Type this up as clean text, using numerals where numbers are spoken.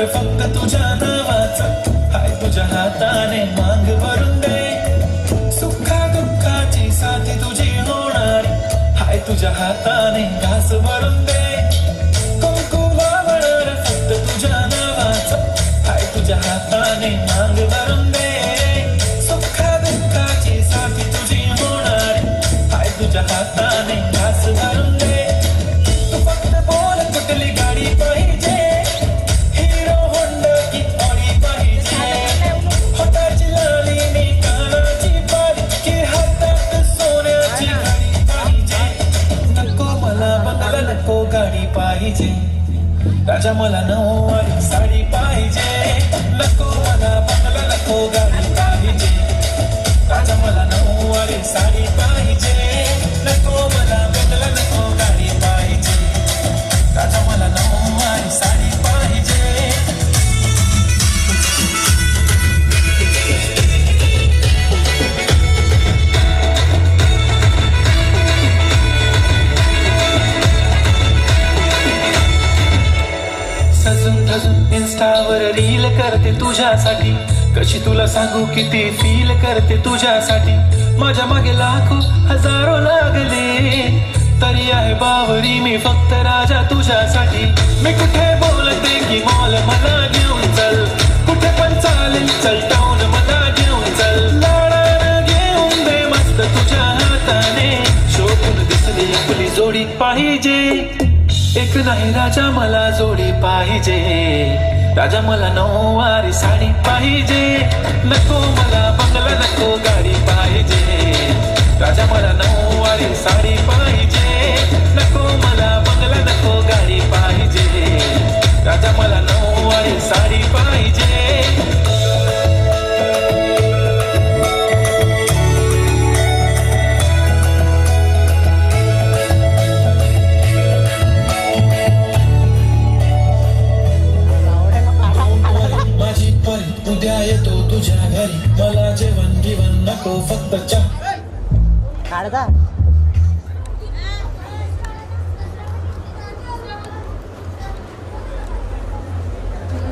फक्त तुझ्या नावाचा, हाय तुझ्या हाताने मांग भरून दे. सुखा दुःखाची साथी तुझी होणार, हाय तुझ्या हाताने घास भरून दे. कुंकुमावर फक्त तुझ्या नावाचा, हाय तुझ्या हाताने मांग भरून दे. सुखा दुःखाची साथी तुझी होणार, हाय तुझ्या हाताने घास भरून दे. तू फक्त बोल कुठली गाडी पाहिजे, हिरो होंडा की ऑडी पाहिजे. हाताची लाली नी कानाची बाली, की हातात सोन्याची गाडी पाहिजे. नको मला बंगला, नको गाडी पाहिजे. राजा मला नऊवारी साडी पाहिजे. नको मला बंगला, नको गाडी पाहिजे. राजा मला नऊवारी साडी पाहिजे. नको मला बंगला, नको गाडी पाहिजे. राजा मला नऊवारी साडी पाहिजे. सजून धजून इन्स्टावर रील करते तुझ्यासाठी, कशी तुला सांगू किती फील करते तुझ्यासाठी. माझ्या मागे लाखो हजारो लागले, तरी आहे बावरी मी फक्त राजा तुझ्यासाठी. मी कुठे बोलते की मॉल मला घेऊन चल, कुठे पण चालेल चल टाऊन मला घेऊन चल. लाडानं घेऊन दे मस्त तुझ्या हाताने, शोभून दिसली आपली जोडी पाहिजे. एक नाही राजा मला जोडी पाहिजे. राजा मला नऊवारी साडी पाहिजे. नको मला बंगला, नको गाडी पाहिजे. राजा मला नऊवारी साडी पाहिजे. नको मला बंगला, नको गाडी पाहिजे. राजा मला नऊवारी साडी पाहिजे. उद्या येतो तुझ्या घरी, मला जेवण गिवण नको फक्त चहा.